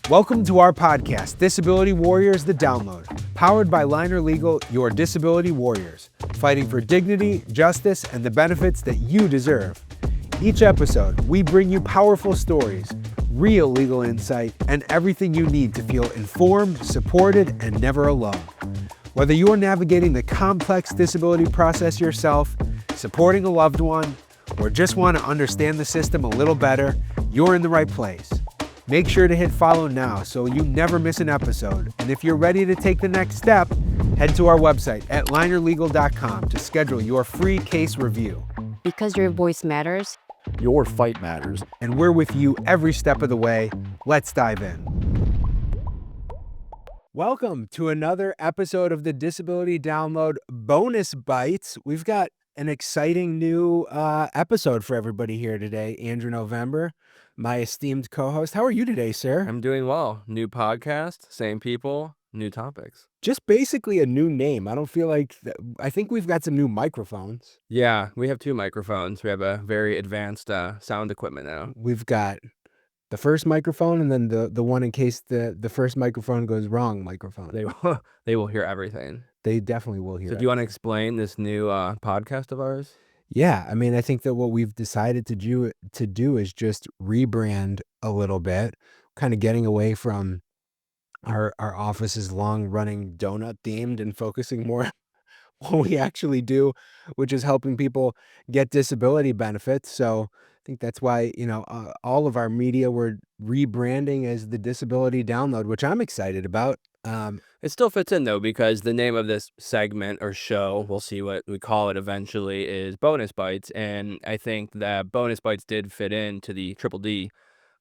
Welcome to our podcast, Disability Warriors, The Download, powered by Liner Legal, your disability warriors, fighting for dignity, justice, and the benefits that you deserve. Each episode, we bring you powerful stories, real legal insight, and everything you need to feel informed, supported, and never alone. Whether you are navigating the complex disability process yourself, supporting a loved one, or just want to understand the system a little better, you're in the right place. Make sure to hit follow now so you never miss an episode. And if you're ready to take the next step, head to our website at linerlegal.com to schedule your free case review. Because your voice matters. Your fight matters. And we're with you every step of the way. Let's dive in. Welcome to another episode of the Disability Download Bonus Bites. We've got an exciting new episode for everybody here today. Andrew November, my esteemed co-host. How are you today, sir? I'm doing well. New podcast, same people, new topics. Just basically a new name. I don't feel like I think we've got some new microphones. Yeah, we have two microphones. We have a very advanced sound equipment now. We've got the first microphone and then the one in case the first microphone goes wrong microphone. They will hear everything. They definitely will hear So it. do you want to explain this new podcast of ours? Yeah, I mean, I think that what we've decided to do is just rebrand a little bit, kind of getting away from our office's long-running donut themed and focusing more on what we actually do, which is helping people get disability benefits. So I think that's why, all of our media we're rebranding as the Disability Download, which I'm excited about. It still fits in, though, because the name of this segment or show, we'll see what we call it eventually, is Bonus Bites. And I think that Bonus Bites did fit into the Triple D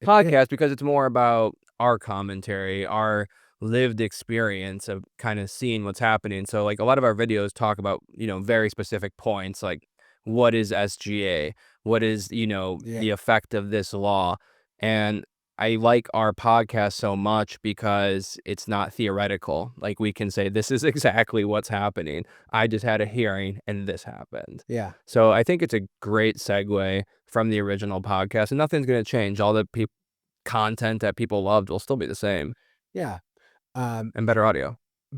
podcast because it's more about our commentary, our lived experience of kind of seeing what's happening. So, like, a lot of our videos talk about, very specific points, like what is SGA? What is, the effect of this law? And I like our podcast so much because it's not theoretical. Like, we can say, this is exactly what's happening. I just had a hearing and this happened. Yeah. So I think it's a great segue from the original podcast, and nothing's going to change. All the content that people loved will still be the same. Yeah. And better audio.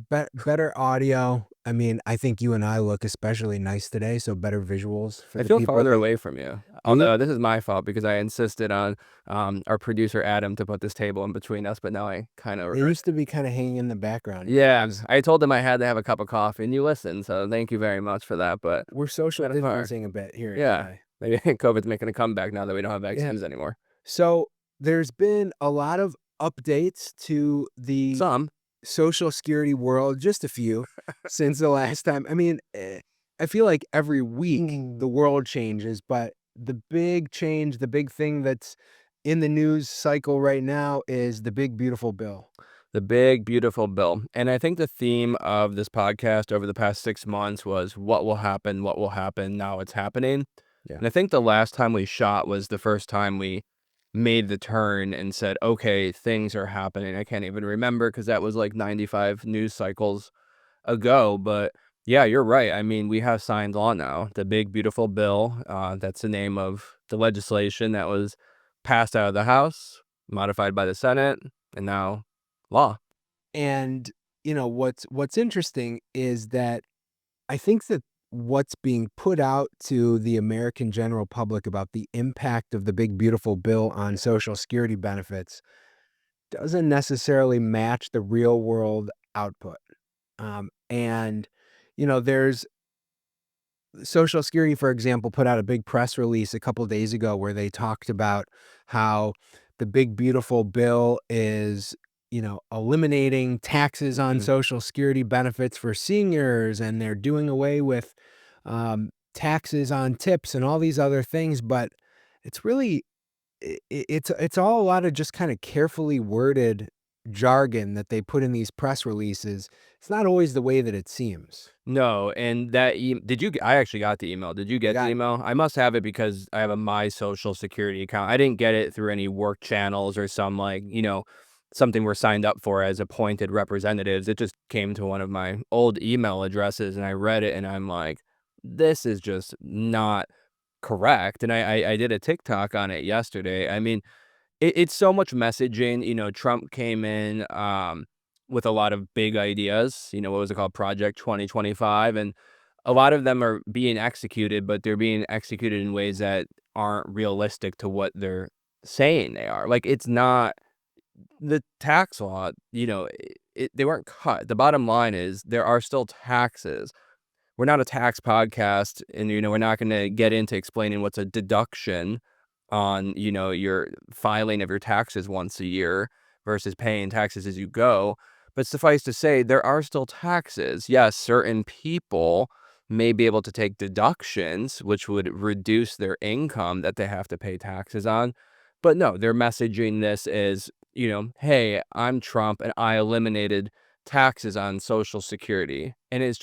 Better audio. I mean, I think you and I look especially nice today, so better visuals for I the feel people. farther away from you. Although this is my fault because I insisted on our producer Adam to put this table in between us, but now I kind of... It used to be kind of hanging in the background. Yeah, I told him I had to have a cup of coffee, and you listened, so thank you very much for that. But We're social That's fine. distancing a bit here. Yeah. maybe COVID's making a comeback now that we don't have vaccines anymore. So there's been a lot of updates to the Some. Social Security world, just a few, since the last time. I mean, I feel like every week the world changes, but the big change, the big thing that's in the news cycle right now is the big, beautiful bill. The big, beautiful bill. And I think the theme of this podcast over the past 6 months was what will happen, now it's happening. Yeah. And I think the last time we shot was the first time we made the turn and said, okay, things are happening. I can't even remember because that was like 95 news cycles ago. But yeah, you're right. I mean, we have signed law now. The big, beautiful bill. That's the name of the legislation that was passed out of the House, modified by the Senate, and now law. And, what's interesting is that I think that what's being put out to the American general public about the impact of the big, beautiful bill on Social Security benefits doesn't necessarily match the real world output. There's Social Security, for example, put out a big press release a couple of days ago where they talked about how the big, beautiful bill is eliminating taxes on Social Security benefits for seniors, and they're doing away with taxes on tips and all these other things. But it's really, it's all a lot of just kind of carefully worded jargon that they put in these press releases. It's not always the way that it seems. No, and that I actually got the email. Did you get the email? I must have it because I have a My Social Security account. I didn't get it through any work channels or some something we're signed up for as appointed representatives. It just came to one of my old email addresses, and I read it, and I'm like, this is just not correct. And I did a TikTok on it yesterday. I mean, It's so much messaging. Trump came in with a lot of big ideas. What was it called? Project 2025. And a lot of them are being executed, but they're being executed in ways that aren't realistic to what they're saying they are. Like, it's not the tax law, they weren't cut. The bottom line is there are still taxes. We're not a tax podcast, and we're not going to get into explaining what's a deduction on your filing of your taxes once a year versus paying taxes as you go. But suffice to say, there are still taxes. Yes, certain people may be able to take deductions, which would reduce their income that they have to pay taxes on. But no, they're messaging this as, hey, I'm Trump and I eliminated taxes on Social Security. And it's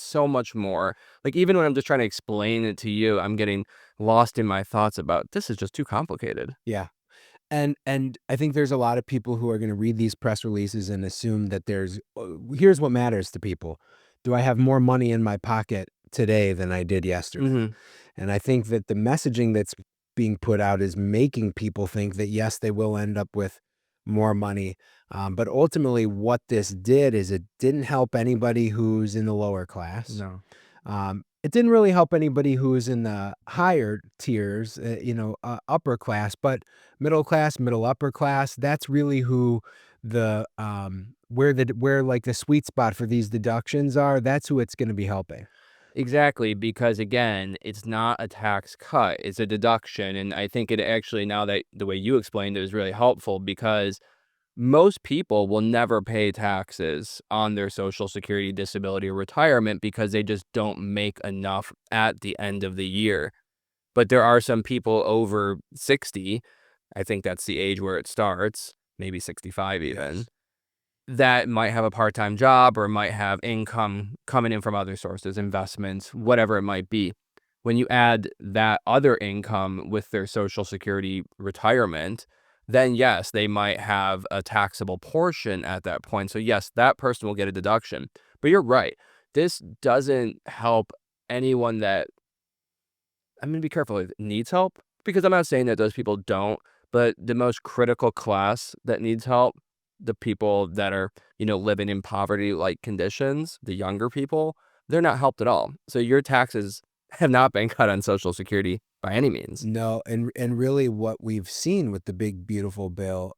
so much more. Like, even when I'm just trying to explain it to you, I'm getting lost in my thoughts about this is just too complicated. Yeah. And I think there's a lot of people who are going to read these press releases and assume that here's what matters to people. Do I have more money in my pocket today than I did yesterday? Hmm. And I think that the messaging that's being put out is making people think that, yes, they will end up with more money. But ultimately, what this did is it didn't help anybody who's in the lower class. No. It didn't really help anybody who was in the higher tiers, upper class, but middle class, middle upper class, that's really who where like the sweet spot for these deductions are. That's who it's going to be helping. Exactly, because again, it's not a tax cut, it's a deduction. And I think it actually, now that the way you explained it, is really helpful because most people will never pay taxes on their Social Security, disability, or retirement because they just don't make enough at the end of the year. But there are some people over 60, I think that's the age where it starts, maybe 65 even, Yes. that might have a part-time job or might have income coming in from other sources, investments, whatever it might be. When you add that other income with their Social Security retirement, then yes, they might have a taxable portion at that point. So yes, that person will get a deduction. But you're right. This doesn't help anyone that, I'm gonna be careful with needs help, because I'm not saying that those people don't, but the most critical class that needs help, the people that are, living in poverty-like conditions, the younger people, they're not helped at all. So your taxes have not been cut on Social Security by any means. No, and really what we've seen with the big beautiful bill,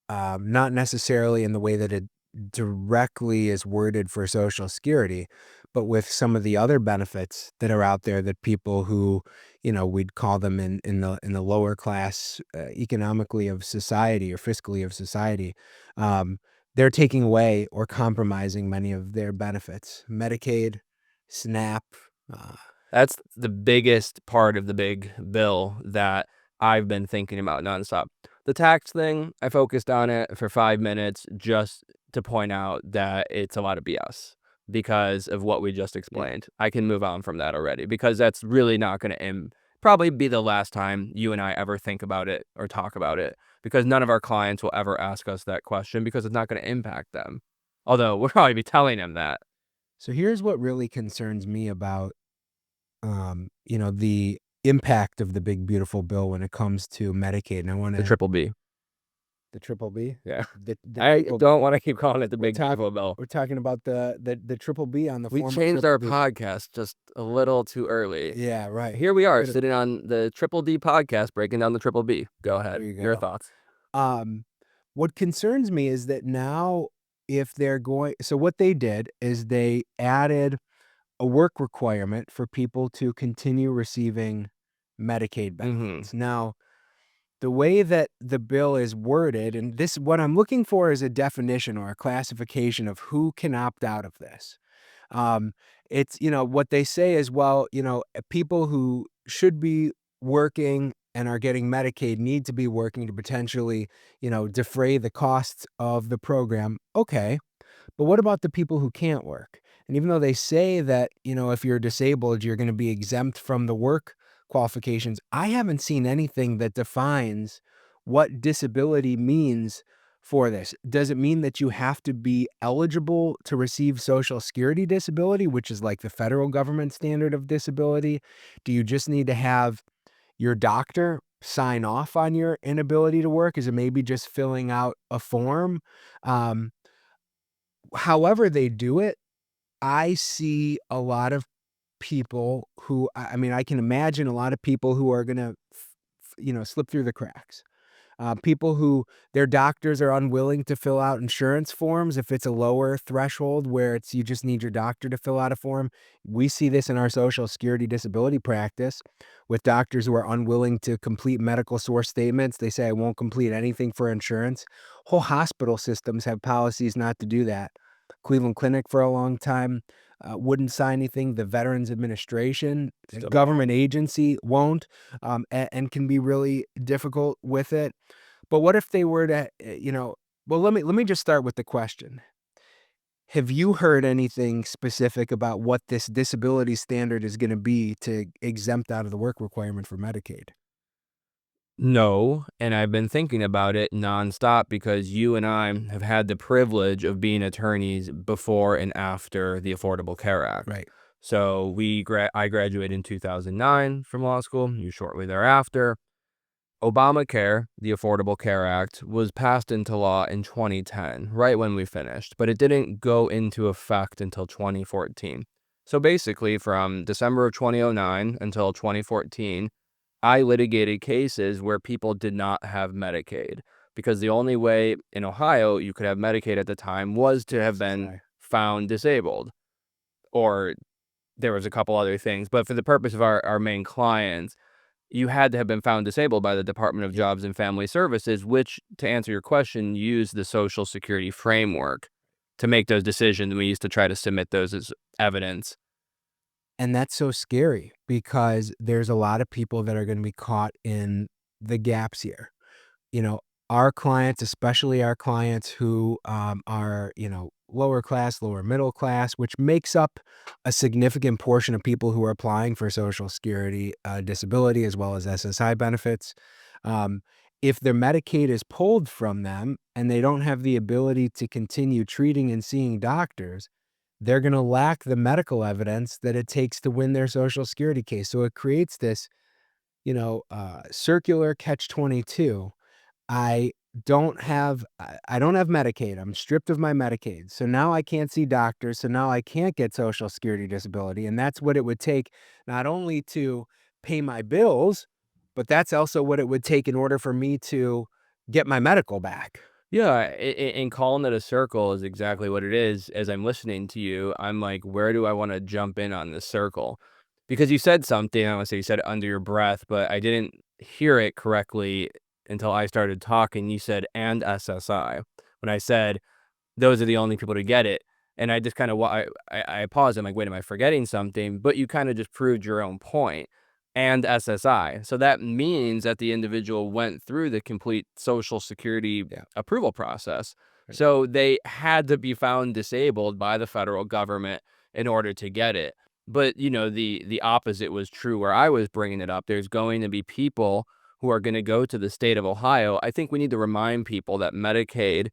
not necessarily in the way that it directly is worded for Social Security, but with some of the other benefits that are out there that people who, we'd call them in the lower class economically of society or fiscally of society, um, they're taking away or compromising many of their benefits. Medicaid, SNAP, uh, That's the biggest part of the big bill that I've been thinking about nonstop. The tax thing, I focused on it for 5 minutes just to point out that it's a lot of BS because of what we just yeah. explained. I can move on from that already because that's really not going to probably be the last time you and I ever think about it or talk about it, because none of our clients will ever ask us that question because it's not going to impact them. Although we'll probably be telling them that. So here's what really concerns me about the impact of the big beautiful bill when it comes to Medicaid. And I want The to triple B. the triple B, Yeah. the I triple. don't wanna keep calling it the We're Big talking Beautiful Bill. we're talking about the triple B on the We former changed triple our D. podcast just a little too early. Yeah, right. Here we are Good. sitting on the Triple D podcast, breaking down the Triple B. Go There ahead. you Your go. thoughts. Um, what concerns me is that now if they're going, so what they did is they added a work requirement for people to continue receiving Medicaid Mhm. benefits. Now, the way that the bill is worded, and this, what I'm looking for is a definition or a classification of who can opt out of this. Um, it's, what they say is, well, people who should be working and are getting Medicaid need to be working to potentially, defray the costs of the program. Okay. But what about the people who can't work? And even though they say that, if you're disabled, you're going to be exempt from the work qualifications, I haven't seen anything that defines what disability means for this. Does it mean that you have to be eligible to receive Social Security disability, which is like the federal government standard of disability? Do you just need to have your doctor sign off on your inability to work? Is it maybe just filling out a form? Um, However they do it, I see a lot of people who, I mean, I can imagine a lot of people who are gonna, slip through the cracks. People who their doctors are unwilling to fill out insurance forms if it's a lower threshold where it's you just need your doctor to fill out a form. We see this in our Social Security disability practice with doctors who are unwilling to complete medical source statements. They say, I won't complete anything for insurance. Whole hospital systems have policies not to do that. Cleveland Clinic for a long time wouldn't sign anything. The Veterans Administration, a Still, government agency, won't, and can be really difficult with it. But what if they were to, well, let me just start with the question. Have you heard anything specific about what this disability standard is going to be to exempt out of the work requirement for Medicaid? no, and I've been thinking about it nonstop because you and I have had the privilege of being attorneys before and after the Affordable Care Act. Right. So I graduated in 2009 from law school. You shortly thereafter. Obamacare, the Affordable Care Act, was passed into law in 2010, right when we finished, but it didn't go into effect until 2014. So basically, from December of 2009 until 2014, I litigated cases where people did not have Medicaid because the only way in Ohio you could have Medicaid at the time was to have been SSI. found disabled, or there was a couple other things. But for the purpose of our main clients, you had to have been found disabled by the Department of Jobs and Family Services, which, to answer your question, used the Social Security framework to make those decisions. We used to try to submit those as evidence. And that's so scary because there's a lot of people that are going to be caught in the gaps here. You know, our clients, especially our clients who are, lower class, lower middle class, which makes up a significant portion of people who are applying for Social Security disability as well as SSI benefits. Um, if their Medicaid is pulled from them and they don't have the ability to continue treating and seeing doctors, they're going to lack the medical evidence that it takes to win their Social Security case. So it creates this, circular catch 22. I I don't have Medicaid. I'm stripped of my Medicaid. So now I can't see doctors. So now I can't get Social Security disability. And that's what it would take not only to pay my bills, but that's also what it would take in order for me to get my medical back. Yeah, and calling it a circle is exactly what it is. As I'm listening to you, I'm like, where do I want to jump in on this circle? Because you said something, I want to say you said it under your breath, but I didn't hear it correctly until I started talking. You said, and SSI. When I said, those are the only people to get it. And I just kind of, I paused. I'm like, wait, am I forgetting something? But you kind of just proved your own point. And SSI. So that means that the individual went through the complete Social Security Yeah. approval process. Right. So they had to be found disabled by the federal government in order to get it. But, the opposite was true where I was bringing it up. There's going to be people who are going to go to the state of Ohio. I think we need to remind people that Medicaid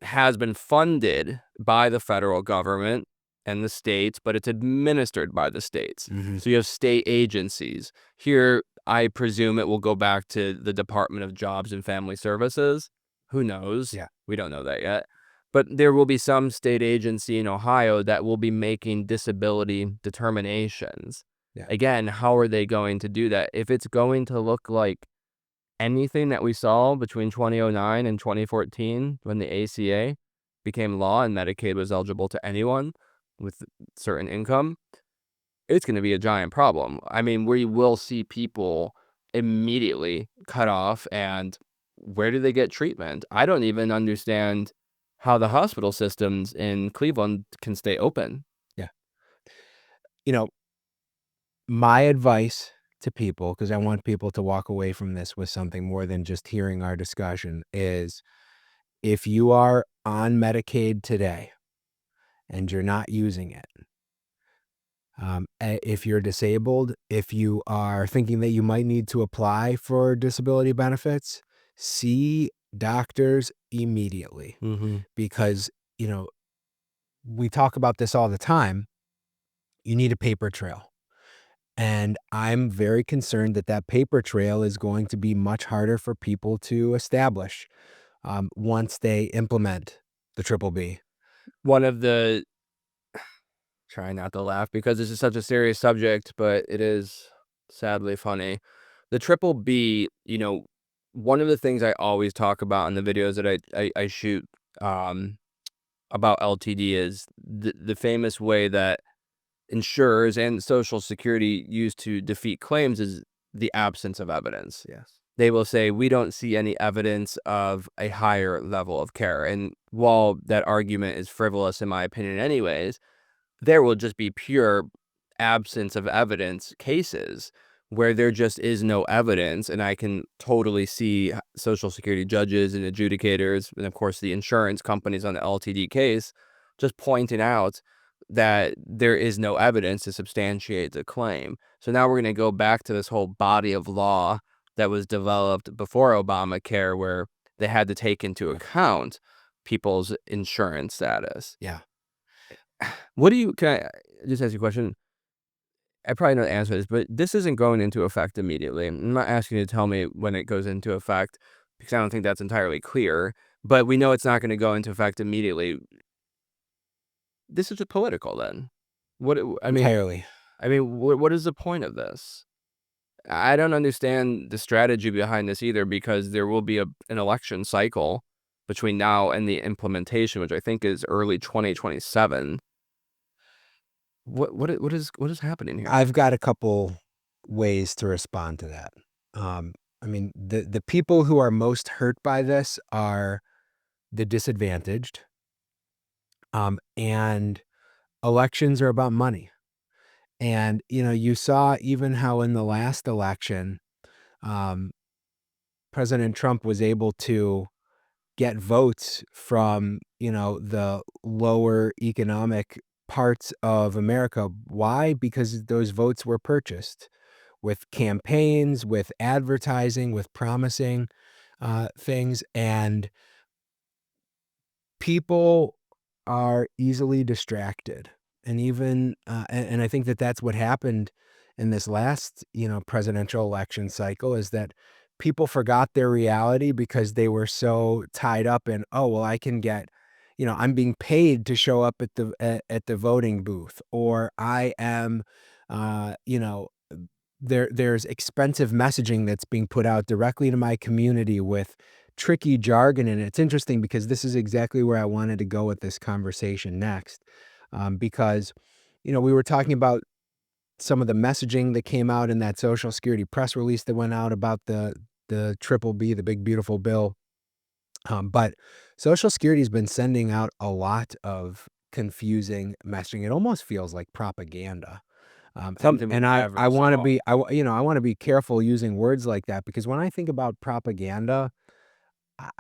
has been funded by the federal government and the states, but it's administered by the states. Mhm. So you have state agencies. Here, I presume it will go back to the Department of Jobs and Family Services. Who knows? Yeah. We don't know that yet. But there will be some state agency in Ohio that will be making disability determinations. Yeah. Again, how are they going to do that? If it's going to look like anything that we saw between 2009 and 2014 when the ACA became law and Medicaid was eligible to anyone with certain income, it's going to be a giant problem. I mean, we will see people immediately cut off, and where do they get treatment? I don't even understand how the hospital systems in Cleveland can stay open. Yeah. You know, my advice to people, because I want people to walk away from this with something more than just hearing our discussion, is if you are on Medicaid today and you're not using it, if you're disabled, if you are thinking that you might need to apply for disability benefits, see doctors immediately Mm-hmm. because, you know, we talk about this all the time. You need a paper trail. And I'm very concerned that that paper trail is going to be much harder for people to establish once they implement the triple B. One of the try not to laugh because this is such a serious subject, but it is sadly funny. The triple B, one of the things I always talk about in the videos that I shoot um, about LTD is the famous way that insurers and Social Security use to defeat claims is the absence of evidence. Yes. They will say, we don't see any evidence of a higher level of care. And while that argument is frivolous, in my opinion, anyways, there will just be pure absence of evidence cases where there just is no evidence. And I can totally see Social Security judges and adjudicators, and of course the insurance companies on the LTD case, just pointing out that there is no evidence to substantiate the claim. So now we're going to go back to this whole body of law that was developed before Obamacare, where they had to take into account people's insurance status. Yeah. Can I just ask you a question? I probably know the answer to this, but this isn't going into effect immediately. I'm not asking you to tell me when it goes into effect because I don't think that's entirely clear, but we know it's not going to go into effect immediately. This is just political then. What I mean, Entirely. what is the point of this? I don't understand the strategy behind this either, because there will be an election cycle between now and the implementation, which I think is early 2027. What is happening here? I've got a couple ways to respond to that. I mean, the people who are most hurt by this are the disadvantaged, and elections are about money. And, you saw even how in the last election, um, President Trump was able to get votes from, the lower economic parts of America. Why? Because those votes were purchased with campaigns, with advertising, with promising things. And people are easily distracted. And even, and I think that that's what happened in this last, presidential election cycle, is that people forgot their reality because they were so tied up in, oh, well, I can get, I'm being paid to show up at the voting booth, or I am, there's expensive messaging that's being put out directly to my community with tricky jargon. And it's interesting because this is exactly where I wanted to go with this conversation next. Because, we were talking about some of the messaging that came out in that Social Security press release that went out about the triple B, the big beautiful bill. But Social Security has been sending out a lot of confusing messaging. It almost feels like propaganda. Something we And I never want to saw. be, I want to be careful using words like that, because when I think about propaganda,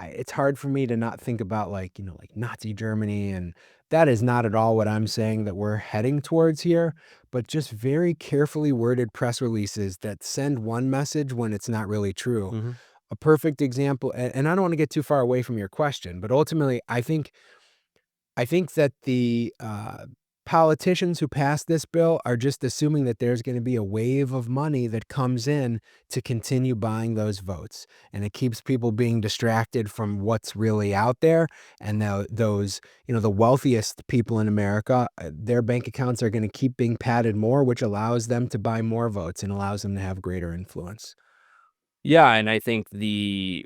it's hard for me to not think about, like, like Nazi Germany, and that is not at all what I'm saying that we're heading towards here, but just very carefully worded press releases that send one message when it's not really true. Mhm. A perfect example, and I don't want to get too far away from your question, but ultimately, I think that the politicians who passed this bill are just assuming that there's going to be a wave of money that comes in to continue buying those votes. And it keeps people being distracted from what's really out there. And those, the wealthiest people in America, their bank accounts are going to keep being padded more, which allows them to buy more votes and allows them to have greater influence. Yeah, and I think the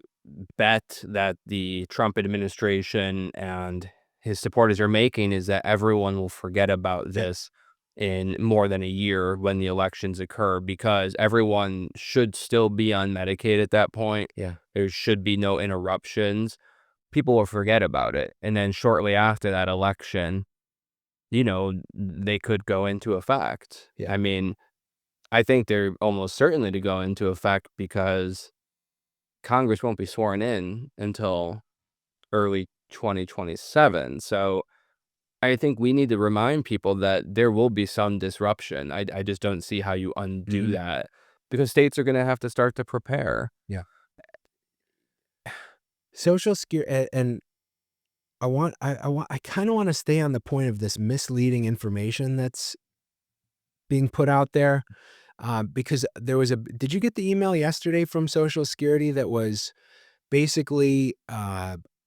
bet that the Trump administration and his supporters are making is that everyone will forget about Yeah. this in more than a year when the elections occur, because everyone should still be on Medicaid at that point. Yeah. There should be no interruptions. People will forget about it. And then shortly after that election, they could go into effect. Yeah. I mean, I think they're almost certainly to go into effect because Congress won't be sworn in until early 2027. So I think we need to remind people that there will be some disruption. I just don't see how you undo Mhm. that, because states are going to have to start to prepare. Yeah. Social Security, and I kind of want to stay on the point of this misleading information that's being put out there. because there was did you get the email yesterday from Social Security that was basically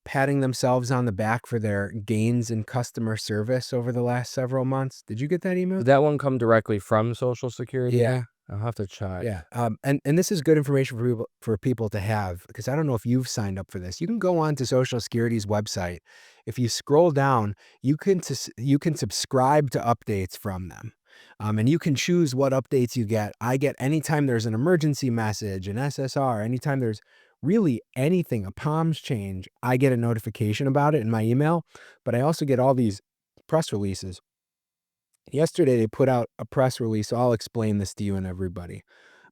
patting themselves on the back for their gains in customer service over the last several months? Did you get that email? Did that one come directly from Social Security? Yeah. I'll have to check. Yeah, and this is good information for people to have, because I don't know if you've signed up for this. You can go on to Social Security's website. If you scroll down, you can subscribe to updates from them, and you can choose what updates you get. I get anytime there's an emergency message, an SSR, anytime there's really anything, a POMS change, I get a notification about it in my email, but I also get all these press releases. Yesterday, they put out a press release, so I'll explain this to you and everybody,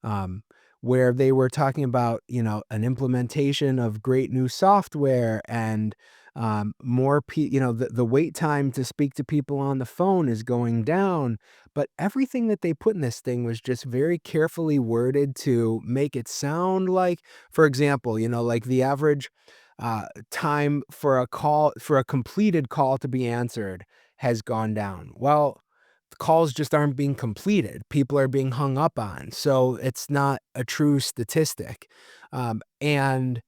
um, where they were talking about, an implementation of great new software and, the wait time to speak to people on the phone is going down, but everything that they put in this thing was just very carefully worded to make it sound like, for example, like the average, time for a completed call to be answered has gone down. Well, calls just aren't being completed. People are being hung up on. So it's not a true statistic. And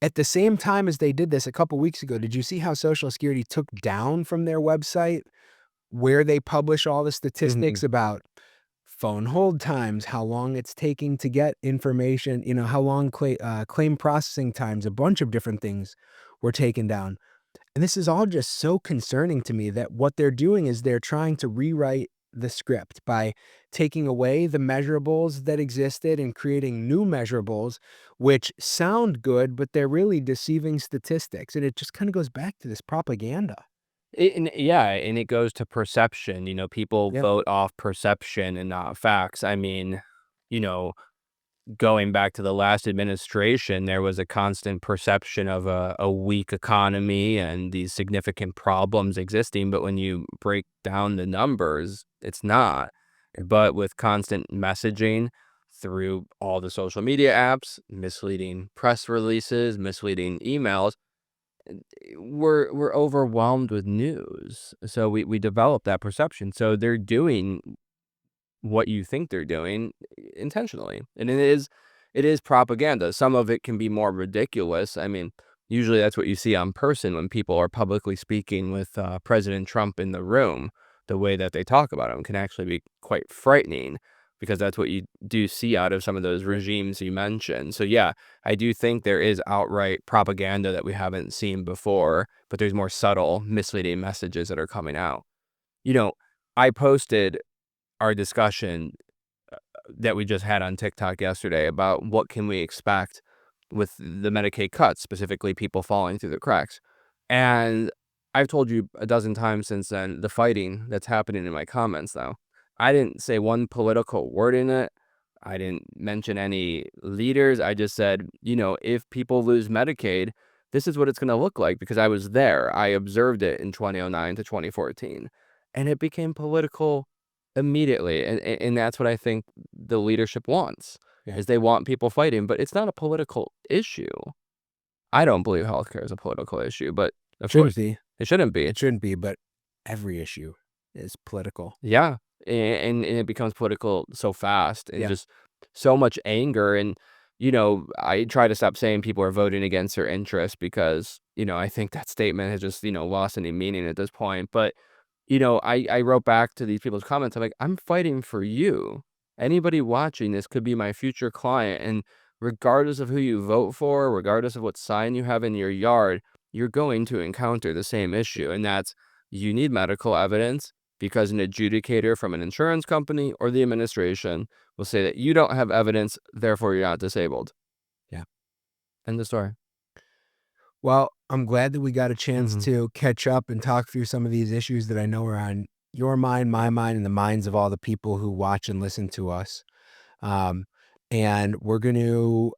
at the same time as they did this a couple weeks ago, did you see how Social Security took down from their website where they publish all the Mhm. statistics about phone hold times, how long it's taking to get information, how long claim processing times, a bunch of different things were taken down. And this is all just so concerning to me that what they're doing is they're trying to rewrite the script by taking away the measurables that existed and creating new measurables, which sound good, but they're really deceiving statistics. And it just kind of goes back to this propaganda. And it goes to perception. People Yep. vote off perception and not facts. I mean, you know, going back to the last administration, there was a constant perception of a weak economy and these significant problems existing. But when you break down the numbers, it's not. But with constant messaging through all the social media apps, misleading press releases, misleading emails, we're overwhelmed with news. So we develop that perception. So they're doing what you think they're doing intentionally. And it is propaganda. Some of it can be more ridiculous. I mean, usually that's what you see on person when people are publicly speaking with President Trump in the room. The way that they talk about him can actually be quite frightening because that's what you do see out of some of those regimes you mentioned. So yeah, I do think there is outright propaganda that we haven't seen before, but there's more subtle, misleading messages that are coming out. You know, I posted our discussion that we just had on TikTok yesterday about what can we expect with the Medicaid cuts, specifically people falling through the cracks. And I've told you a dozen times since then the fighting that's happening in my comments now. I didn't say one political word in it. I didn't mention any leaders. I just said, if people lose Medicaid, this is what it's going to look like because I was there. I observed it in 2009 to 2014. And it became political immediately. And that's what I think the leadership wants Yeah. is they want people fighting, but it's not a political issue. I don't believe healthcare is a political issue, but of Shouldn't course be. it shouldn't be. It shouldn't be, but every issue is political. Yeah, and it becomes political so fast and Yeah. just so much anger. And I try to stop saying people are voting against their interests because I think that statement has just lost any meaning at this point. But I wrote back to these people's comments. I'm like, I'm fighting for you. Anybody watching this could be my future client. And regardless of who you vote for, regardless of what sign you have in your yard, you're going to encounter the same issue. And that's you need medical evidence because an adjudicator from an insurance company or the administration will say that you don't have evidence, therefore you're not disabled. Yeah. End of story. Well, I'm glad that we got a chance Mhm. to catch up and talk through some of these issues that I know are on your mind, my mind, and the minds of all the people who watch and listen to us. Um, and we're going to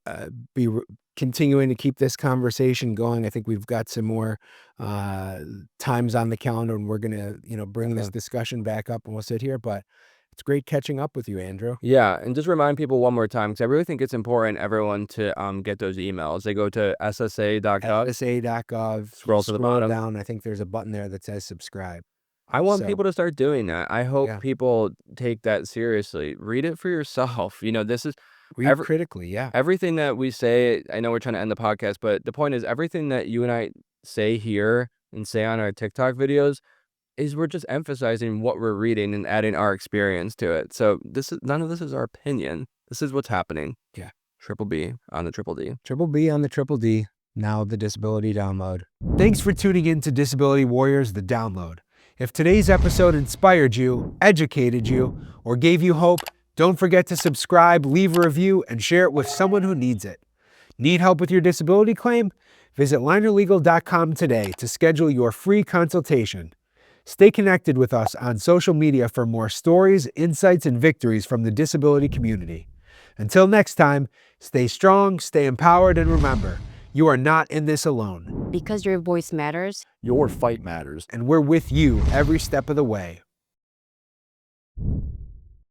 be continuing to keep this conversation going. I think we've got some more uh, times on the calendar, and we're going to, bring this Definitely. discussion back up, and we'll sit here. But it's great catching up with you, Andrew. Yeah, and just remind people one more time because I really think it's important everyone to get those emails. They go to ssa.gov, SSA.gov. scroll to the Scroll bottom. down. I think there's a button there that says subscribe. I want So, people to start doing that. I hope yeah. people take that seriously. Read it for yourself. This is Read critically, yeah. everything that we say. I know we're trying to end the podcast, but the point is everything that you and I say here and say on our TikTok videos is we're just emphasizing what we're reading and adding our experience to it. So none of this is our opinion. This is what's happening. Yeah. Triple B on the Triple D. Triple B on the Triple D, now the Disability Download. Thanks for tuning in to Disability Warriors, the Download. If today's episode inspired you, educated you, or gave you hope, don't forget to subscribe, leave a review, and share it with someone who needs it. Need help with your disability claim? Visit linerlegal.com today to schedule your free consultation. Stay connected with us on social media for more stories, insights, and victories from the disability community. Until next time, stay strong, stay empowered, and remember, you are not in this alone. Because your voice matters. Your fight matters. And we're with you every step of the way.